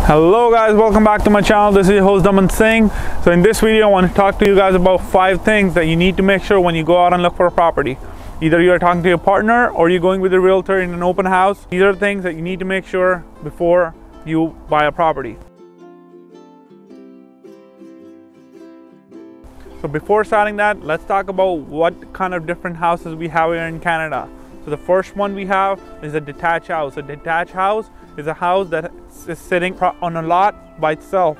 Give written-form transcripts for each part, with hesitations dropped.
Hello guys, welcome back to my channel. This is your host Daman Singh. So in this video I want to talk to you guys about 5 things that you need to make sure when you go out and look for a property. Either you're talking to your partner or you're going with a realtor in an open house. These are things that you need to make sure before you buy a property. So before starting that, let's talk about what kind of different houses we have here in Canada. So the first one we have is a detached house. A detached house is a house that is sitting on a lot by itself.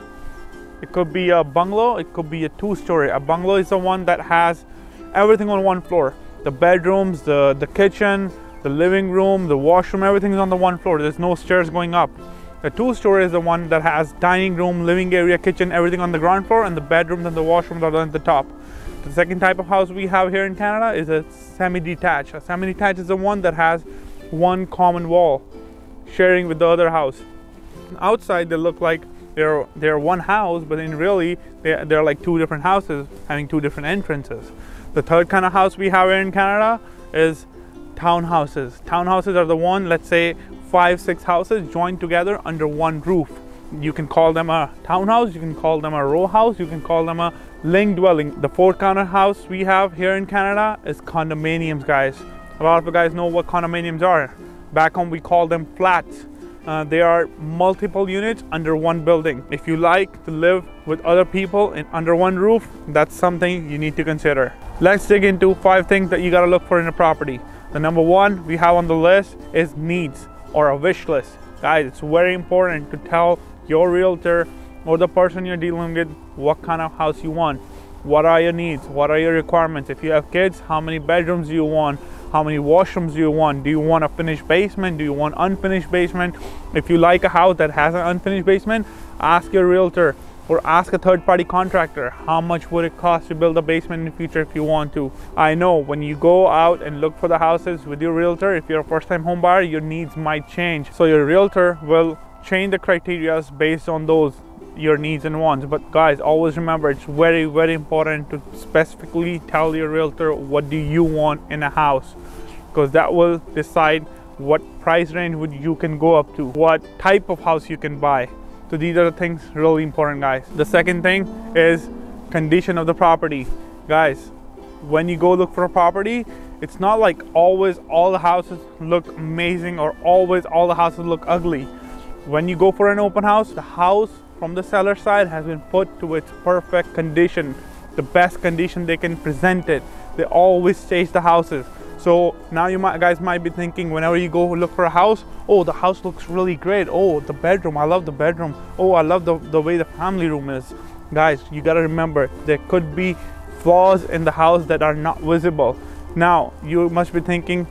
It could be a bungalow, it could be a 2-story. A bungalow is the one that has everything on one floor. The bedrooms, the kitchen, the living room, the washroom, everything is on the one floor. There's no stairs going up. The 2-story is the one that has dining room, living area, kitchen, everything on the ground floor, and the bedrooms and the washrooms are on the top. The second type of house we have here in Canada is a semi-detached. A semi-detached is the one that has one common wall sharing with the other house. Outside they look like they're one house, but in really they're like 2 different houses having 2 different entrances. The third kind of house we have here in Canada is townhouses. Townhouses are the one, let's say 5-6 houses joined together under one roof. You can call them a townhouse, you can call them a row house, you can call them a linked dwelling. The fourth kind of house we have here in Canada is condominiums, guys. A lot of you guys know what condominiums are. Back home we call them flats. They are multiple units under one building. If you like to live with other people under one roof, that's something you need to consider. Let's dig into 5 things that you gotta look for in a property. The number 1 we have on the list is needs or a wish list. Guys, it's very important to tell your realtor or the person you're dealing with what kind of house you want. What are your needs? What are your requirements? If you have kids, how many bedrooms do you want? How many washrooms do you want? Do you want a finished basement? Do you want unfinished basement? If you like a house that has an unfinished basement, ask your realtor or ask a third-party contractor how much would it cost to build a basement in the future if you want to. I know when you go out and look for the houses with your realtor, if you're a first-time home buyer, your needs might change. So your realtor will change the criteria based on those your needs and wants. But guys, always remember, it's very important to specifically tell your realtor what do you want in a house, because that will decide what price range you can go up to, what type of house you can buy. So these are the things really important, guys. The second thing is condition of the property. Guys, when you go look for a property, it's not like always all the houses look amazing or always all the houses look ugly. When you go for an open house, the house from the seller side has been put to its perfect condition, the best condition they can present it. They always change the houses. So now you guys might be thinking, whenever you go look for a house, oh, the house looks really great. Oh, the bedroom, I love the bedroom. Oh, I love the way the family room is. Guys, you gotta remember, there could be flaws in the house that are not visible. Now you must be thinking,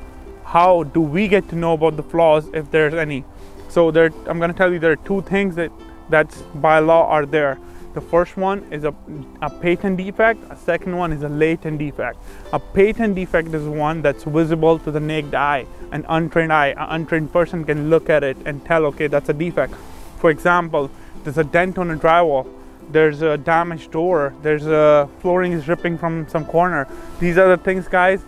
how do we get to know about the flaws if there's any? So I'm gonna tell you there are 2 things that's by law are there. The first one is a patent defect. A second one is a latent defect. A patent defect is one that's visible to the naked eye. An untrained person can look at it and tell, okay, that's a defect. For example, there's a dent on a drywall, there's a damaged door, there's a flooring is ripping from some corner. These are the things, guys,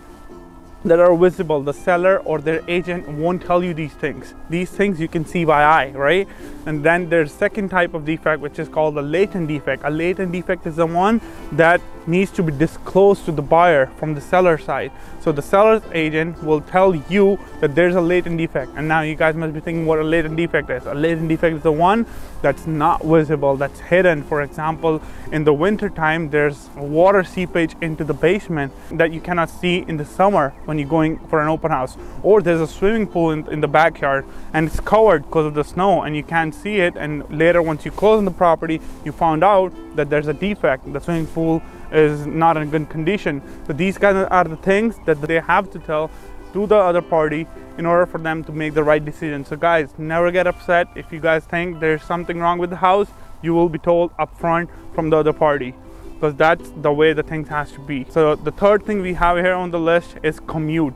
that are visible. The seller or their agent won't tell you these things. These things you can see by eye, right? And then there's second type of defect, which is called a latent defect. A latent defect is the one that needs to be disclosed to the buyer from the seller side. So the seller's agent will tell you that there's a latent defect. And now you guys must be thinking what a latent defect is. A latent defect is the one that's not visible, that's hidden. For example, in the winter time, there's water seepage into the basement that you cannot see in the summer when you're going for an open house. Or there's a swimming pool in the backyard and it's covered because of the snow and you can't see it, and later once you close on the property, you found out that there's a defect. The swimming pool is not in good condition. So these guys are the things that they have to tell to the other party in order for them to make the right decision. So guys, never get upset if you guys think there's something wrong with the house. You will be told upfront from the other party, because that's the way the things has to be. So the third thing we have here on the list is commute.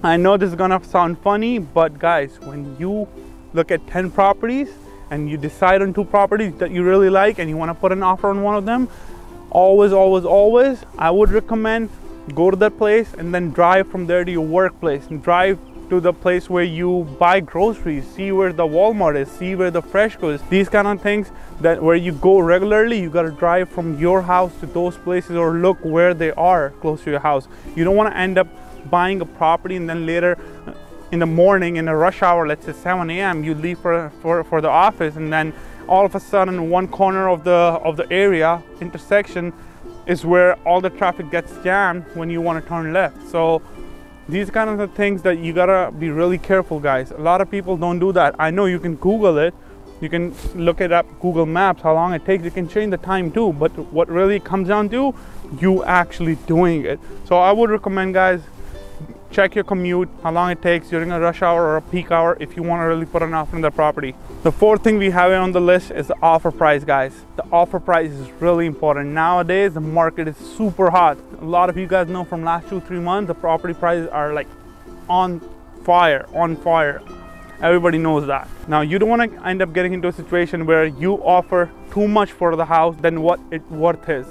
I know this is gonna sound funny, but guys, when you look at 10 properties and you decide on 2 properties that you really like and you want to put an offer on one of them, always I would recommend go to that place and then drive from there to your workplace and drive to the place where you buy groceries, see where the Walmart is, see where the Freshco is. These kind of things that where you go regularly, you got to drive from your house to those places or look where they are close to your house. You don't want to end up buying a property and then later in the morning in a rush hour, let's say 7 a.m. you leave for the office, and then all of a sudden one corner of the area intersection is where all the traffic gets jammed when you want to turn left. So these kind of the things that you gotta be really careful, guys. A lot of people don't do that. I know you can Google it, you can look it up, Google Maps, how long it takes. You can change the time too, but what really comes down to you actually doing it. So I would recommend, guys, check your commute, how long it takes during a rush hour or a peak hour if you want to really put an offer on the property. The fourth thing we have on the list is the offer price, guys. The offer price is really important. Nowadays, the market is super hot. A lot of you guys know from last 2-3 months, the property prices are like on fire. Everybody knows that. Now, you don't want to end up getting into a situation where you offer too much for the house than what its worth is.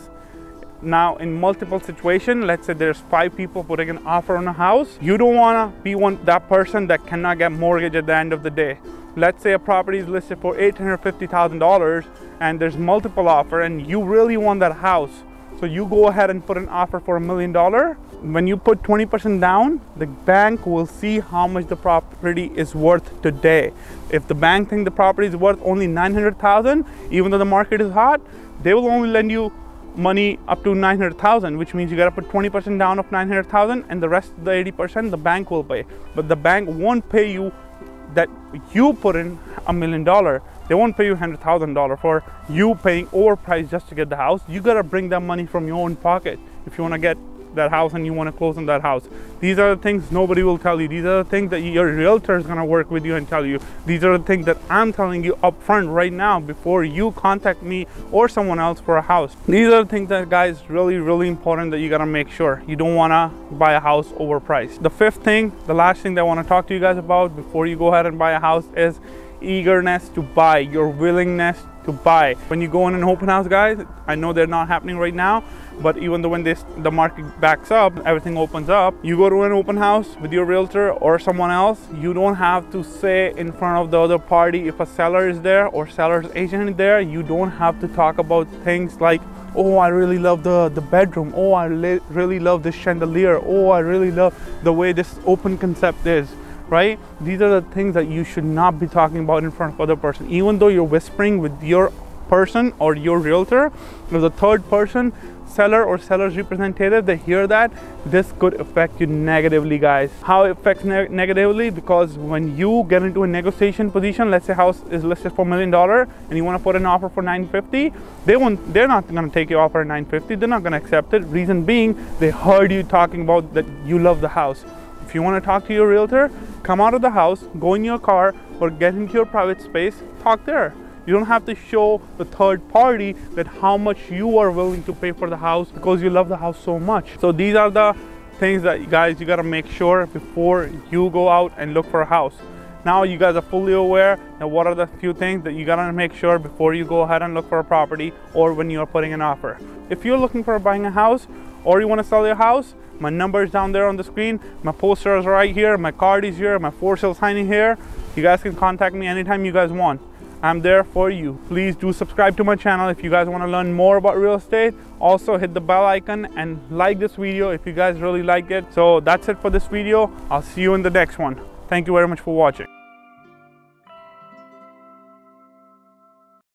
Now, in multiple situations, let's say there's 5 people putting an offer on a house, you don't want to be that person that cannot get mortgage at the end of the day. Let's say a property is listed for $850,000 and there's multiple offer and you really want that house. So you go ahead and put an offer for $1 million. When you put 20% down, the bank will see how much the property is worth today. If the bank thinks the property is worth only $900,000, even though the market is hot, they will only lend you money up to $900,000, which means you got to put 20% down of $900,000 and the rest of the 80% the bank will pay. But the bank won't pay you that you put in $1 million. They won't pay you $100,000 for you paying overpriced just to get the house. You got to bring that money from your own pocket if you want to get that house and you want to close on that house. These are the things nobody will tell you. These are the things that your realtor is going to work with you and tell you. These are the things that I'm telling you up front right now before you contact me or someone else for a house. These are the things that, guys, really important that you got to make sure. You don't want to buy a house overpriced. The fifth thing, the last thing that I want to talk to you guys about before you go ahead and buy a house is eagerness to buy, your willingness to buy. When you go in an open house, guys, I know they're not happening right now, but even though when the market backs up, everything opens up, you go to an open house with your realtor or someone else, you don't have to say in front of the other party if a seller is there or seller's agent is there. You don't have to talk about things like, oh, I really love the bedroom, oh, I really love this chandelier, oh, I really love the way this open concept is. Right? These are the things that you should not be talking about in front of other person. Even though you're whispering with your person or your realtor, if the third person, seller or seller's representative, they hear that, this could affect you negatively, guys. How it affects negatively? Because when you get into a negotiation position, let's say house is listed for $1 million and you want to put an offer for $950, they're not going to take your offer at $950. They're not going to accept it. Reason being, they heard you talking about that you love the house. If you want to talk to your realtor, come out of the house, go in your car or get into your private space, talk there. You don't have to show the third party that how much you are willing to pay for the house because you love the house so much. So these are the things that, guys, you got to make sure before you go out and look for a house. Now you guys are fully aware that what are the few things that you got to make sure before you go ahead and look for a property or when you are putting an offer. If you're looking for buying a house or you want to sell your house, my number is down there on the screen. My poster is right here. My card is here. My for sale sign is here. You guys can contact me anytime you guys want. I'm there for you. Please do subscribe to my channel if you guys want to learn more about real estate. Also hit the bell icon and like this video if you guys really like it. So that's it for this video. I'll see you in the next one. Thank you very much for watching.